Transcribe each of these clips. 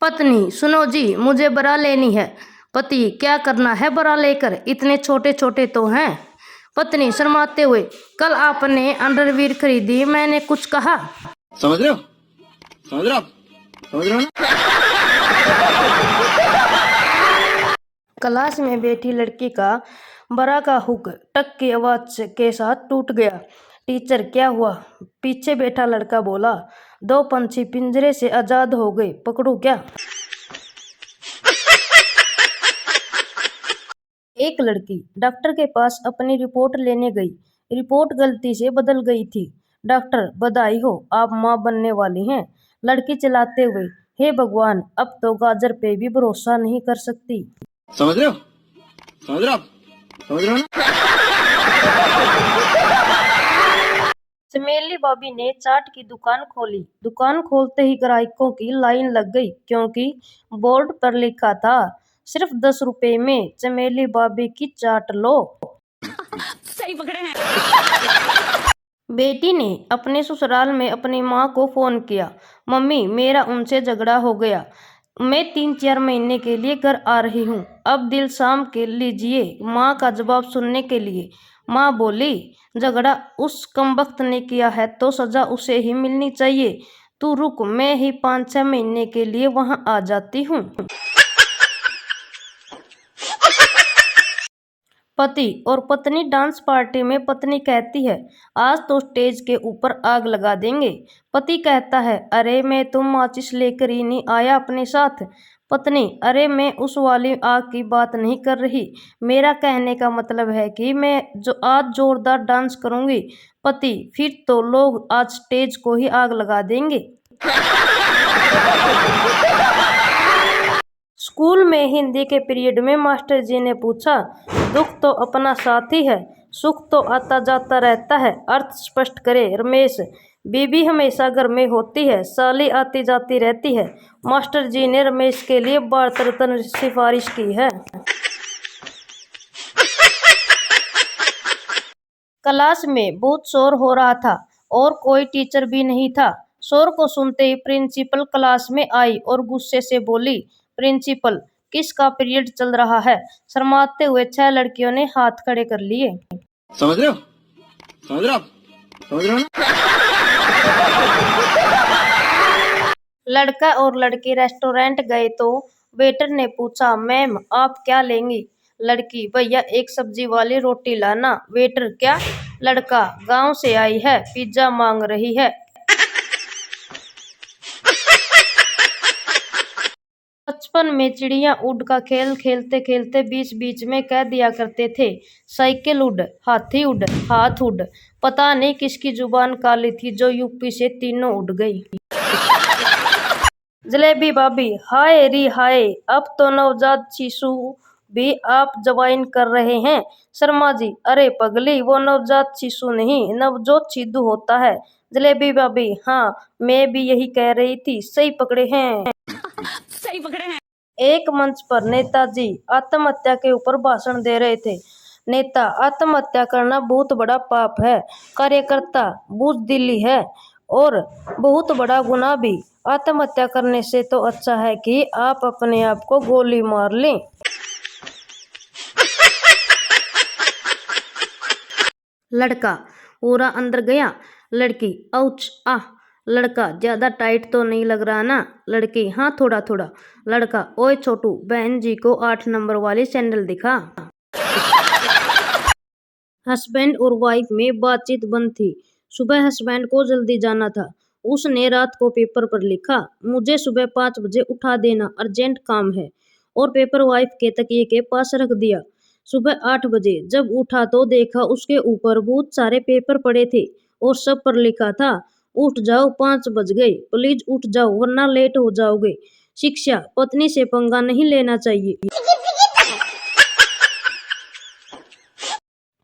पत्नी, सुनो जी, मुझे बरा लेनी है। पति, क्या करना है बरा लेकर, इतने छोटे छोटे तो हैं। पत्नी शर्माते हुए, कल आपने अंडरवियर खरीदी, मैंने कुछ कहा? समझ रहे हो? समझ रहे हो आप? समझ रहे हो ना? क्लास में बैठी लड़की का बरा का हुक टक की आवाज के साथ टूट गया। टीचर, क्या हुआ? पीछे बैठा लड़का बोला, 2 पंछी पिंजरे से आजाद हो गए, पकड़ू क्या? एक लड़की डॉक्टर के पास अपनी रिपोर्ट लेने गई। रिपोर्ट गलती से बदल गई थी। डॉक्टर, बधाई हो, आप मां बनने वाली हैं। लड़की चिल्लाते हुए, हे भगवान, अब तो गाजर पे भी भरोसा नहीं कर सकती। समझ रहे हो? समझ रहे हो आप? समझ रहे हो ना? चमेली भाभी ने चाट की दुकान खोली। दुकान खोलते ही ग्राहकों की लाइन लग गई, क्योंकि बोर्ड पर लिखा था, सिर्फ 10 रुपए में चमेली भाभी की चाट लो। सही पकड़े हैं। बेटी ने अपने ससुराल में अपनी माँ को फोन किया, मम्मी, मेरा उनसे झगड़ा हो गया, मैं 3-4 महीने के लिए घर आ रही हूँ, अब दिल शाम के लीजिए। माँ का जवाब सुनने के लिए माँ बोली, झगड़ा उस कमबख्त ने किया है तो सजा उसे ही मिलनी चाहिए। तू रुक, मैं ही 5-6 महीने के लिए वहां आ जाती हूँ। पति और पत्नी डांस पार्टी में पत्नी कहती है, आज तो स्टेज के ऊपर आग लगा देंगे। पति कहता है, अरे मैं तो माचिस लेकर ही नहीं आया अपने साथ। पत्नी, अरे मैं उस वाली आग की बात नहीं कर रही, मेरा कहने का मतलब है कि मैं जो आज जोरदार डांस करूंगी। पति, फिर तो लोग आज स्टेज को ही आग लगा देंगे। स्कूल में हिंदी के पीरियड में मास्टर जी ने पूछा, दुख तो अपना साथी है, सुख तो आता जाता रहता है, अर्थ स्पष्ट करे रमेश। बीबी हमेशा घर में होती है, साली आती जाती रहती है। मास्टर जी ने रमेश के लिए भारत रत्न सिफारिश की है। क्लास में बहुत शोर हो रहा था और कोई टीचर भी नहीं था। शोर को सुनते ही प्रिंसिपल क्लास में आई और गुस्से से बोली, प्रिंसिपल, किसका पीरियड चल रहा है? शर्माते हुए 6 लड़कियों ने हाथ खड़े कर लिए। समझ रहे हो? समझ रहे हो आप? समझ रहे हो ना? लड़का और लड़की रेस्टोरेंट गए तो वेटर ने पूछा, मैम आप क्या लेंगी? लड़की, भैया एक सब्जी वाली रोटी लाना। वेटर, क्या? लड़का, गांव से आई है, पिज्जा मांग रही है। बचपन में चिड़िया उड़ का खेल खेलते खेलते बीच बीच में कह दिया करते थे, साइकिल उड़, हाथी उड़, हाथ उड़। पता नहीं किसकी जुबान काली थी जो यूपी से तीनों उड़ गई। जलेबी भाभी, हाय री हाय, अब तो नवजात शिशु भी आप ज्वाइन कर रहे हैं। शर्मा जी, अरे पगली, वो नवजात शिशु नहीं, नवजोत सिद्धू होता है। जलेबी भाभी, हाँ मैं भी यही कह रही थी, सही पकड़े हैं। सही पकड़े हैं। एक मंच पर नेताजी आत्महत्या के ऊपर भाषण दे रहे थे। नेता, आत्महत्या करना बहुत बड़ा पाप है, कार्यकर्ता बुजदिली है और बहुत बड़ा गुनाह भी। आत्महत्या करने से तो अच्छा है कि आप अपने आप को गोली मार लें। लड़का पूरा अंदर गया। लड़की, औच आह। लड़का, ज्यादा टाइट तो नहीं लग रहा ना? लड़की, हाँ थोड़ा थोड़ा। लड़का, ओए छोटू, बहन जी को 8 नंबर वाली सैंडल दिखा। हस्बैंड और वाइफ में बातचीत बंद थी। सुबह हस्बैंड को जल्दी जाना था। उसने रात को पेपर पर लिखा, मुझे सुबह 5 बजे उठा देना, अर्जेंट काम है, और पेपर वाइफ के तकिए के पास रख दिया। सुबह 8 बजे जब उठा तो देखा उसके ऊपर बहुत सारे पेपर पड़े थे और सब पर लिखा था, उठ जाओ, 5 बज गए, प्लीज उठ जाओ वरना लेट हो जाओगे। शिक्षा, पत्नी से पंगा नहीं लेना चाहिए।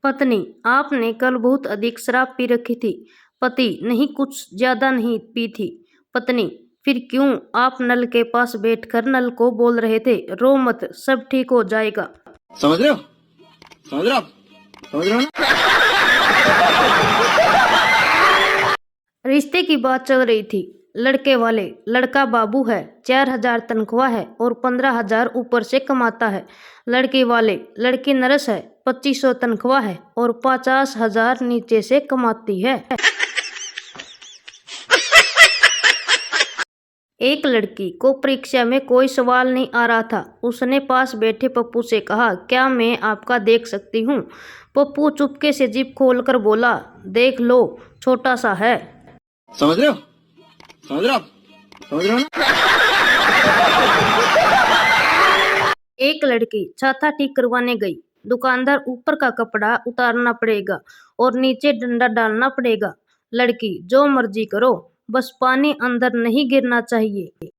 पत्नी, आपने कल बहुत अधिक शराब पी रखी थी। पति, नहीं, कुछ ज्यादा नहीं पी थी। पत्नी, फिर क्यों आप नल के पास बैठकर नल को बोल रहे थे, रो मत, सब ठीक हो जाएगा? समझ रहे हो? समझ रहे हो आप? समझ रहे हो ना? रिश्ते की बात चल रही थी। लड़के वाले, लड़का बाबू है, 4,000 तनख्वाह है और 15,000 ऊपर से कमाता है। लड़की वाले, लड़की नर्स है, 2,500 तनख्वाह है और 50,000 नीचे से कमाती है। एक लड़की को परीक्षा में कोई सवाल नहीं आ रहा था। उसने पास बैठे पप्पू से कहा, क्या मैं आपका देख सकती हूँ? पप्पू चुपके से जिप खोलकर बोला, देख लो, छोटा सा है। समझ रहे हो? समझ रहे हो आप? समझ रहे हो ना? एक लड़की छाता ठीक करवाने गई। दुकानदार, ऊपर का कपड़ा उतारना पड़ेगा और नीचे डंडा डालना पड़ेगा। लड़की, जो मर्जी करो, बस पानी अंदर नहीं गिरना चाहिए।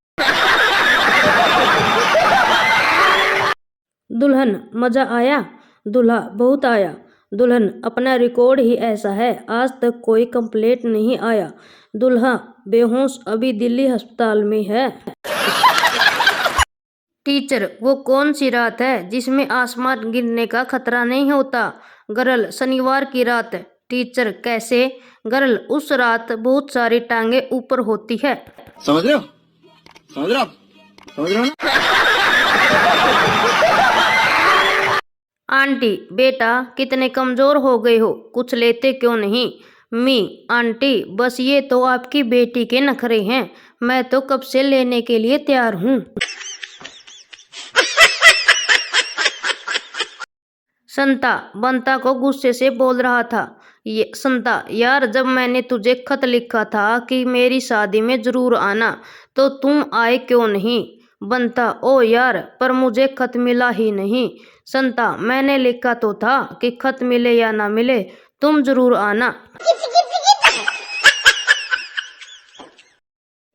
दुल्हन, मजा आया? दूल्हा, बहुत आया। दुल्हन, अपना रिकॉर्ड ही ऐसा है, आज तक कोई कंप्लेंट नहीं आया। दूल्हा, बेहोश, अभी दिल्ली अस्पताल में है। टीचर, वो कौन सी रात है जिसमें आसमान गिरने का खतरा नहीं होता? गर्ल, शनिवार की रात। टीचर, कैसे? गर्ल, उस रात बहुत सारी टांगे ऊपर होती है। समझ रहे हो? समझ रहे हो आप? समझ रहे हो ना? आंटी, बेटा कितने कमजोर हो गए हो, कुछ लेते क्यों नहीं? मी, आंटी, बस ये तो आपकी बेटी के नखरे हैं, मैं तो कब से लेने के लिए तैयार हूँ। संता बंता को गुस्से से बोल रहा था, ये संता, यार जब मैंने तुझे खत लिखा था कि मेरी शादी में जरूर आना, तो तुम आए क्यों नहीं? बंता, ओ यार, पर मुझे खत मिला ही नहीं। संता, मैंने लिखा तो था कि खत मिले या ना मिले, तुम जरूर आना।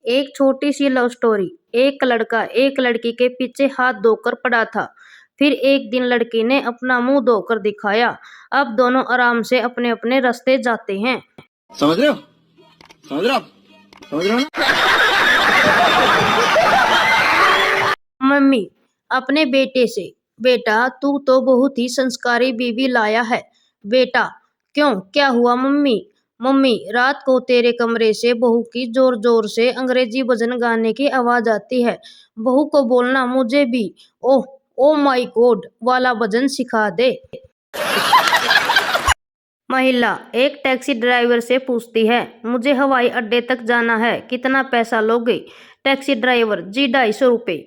एक छोटी सी लव स्टोरी। एक लड़का एक लड़की के पीछे हाथ धोकर पड़ा था। फिर एक दिन लड़की ने अपना मुंह धोकर दिखाया। अब दोनों आराम से अपने अपने रास्ते जाते हैं। समझ रहे हो? समझ रहे हो आप? समझ रहे हो ना? मम्मी अपने बेटे से, बेटा तू तो बहुत ही संस्कारी बीवी लाया है। बेटा, क्यों, क्या हुआ मम्मी? मम्मी, रात को तेरे कमरे से बहू की जोर जोर से अंग्रेजी भजन गाने की आवाज आती है। बहू को बोलना मुझे भी ओह ओ माय गॉड वाला भजन सिखा दे। महिला एक टैक्सी ड्राइवर से पूछती है, मुझे हवाई अड्डे तक जाना है, कितना पैसा लोगे? टैक्सी ड्राइवर, जी 250 रुपये।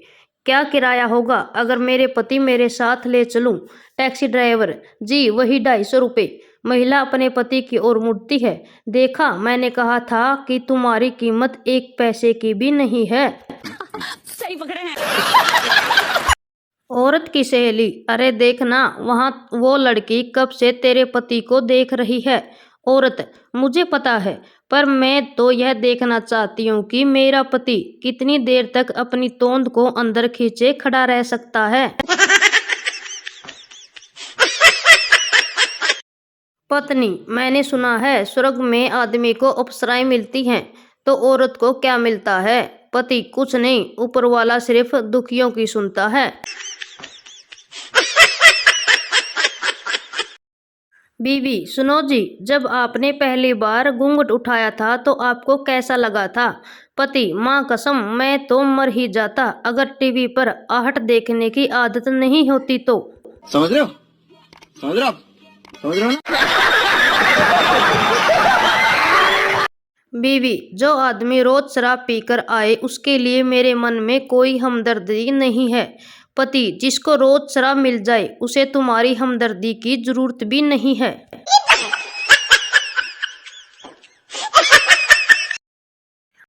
क्या किराया होगा अगर मेरे पति मेरे साथ ले चलूं? टैक्सी ड्राइवर, जी वही 250 रुपये। महिला अपने पति की ओर मुड़ती है, देखा, मैंने कहा था कि तुम्हारी कीमत 1 पैसे की भी नहीं है। सही पकड़े हैं। औरत की सहेली, अरे देखना, वहां वो लड़की कब से तेरे पति को देख रही है। औरत, मुझे पता है, पर मैं तो यह देखना चाहती हूँ कि मेरा पति कितनी देर तक अपनी तोंद को अंदर खींचे खड़ा रह सकता है। पत्नी, मैंने सुना है स्वर्ग में आदमी को अप्सराएं मिलती हैं, तो औरत को क्या मिलता है? पति, कुछ नहीं, ऊपर वाला सिर्फ दुखियों की सुनता है। बीवी, सुनो जी, जब आपने पहली बार घूंघट उठाया था तो आपको कैसा लगा था? पति, माँ कसम, मैं तो मर ही जाता अगर टीवी पर आहट देखने की आदत नहीं होती तो। समझ रहे हो? समझ रहे हो आप? समझ रहे हो ना? बीवी, जो आदमी रोज शराब पीकर आए उसके लिए मेरे मन में कोई हमदर्दी नहीं है। पति, जिसको रोज शराब मिल जाए उसे तुम्हारी हमदर्दी की जरूरत भी नहीं है।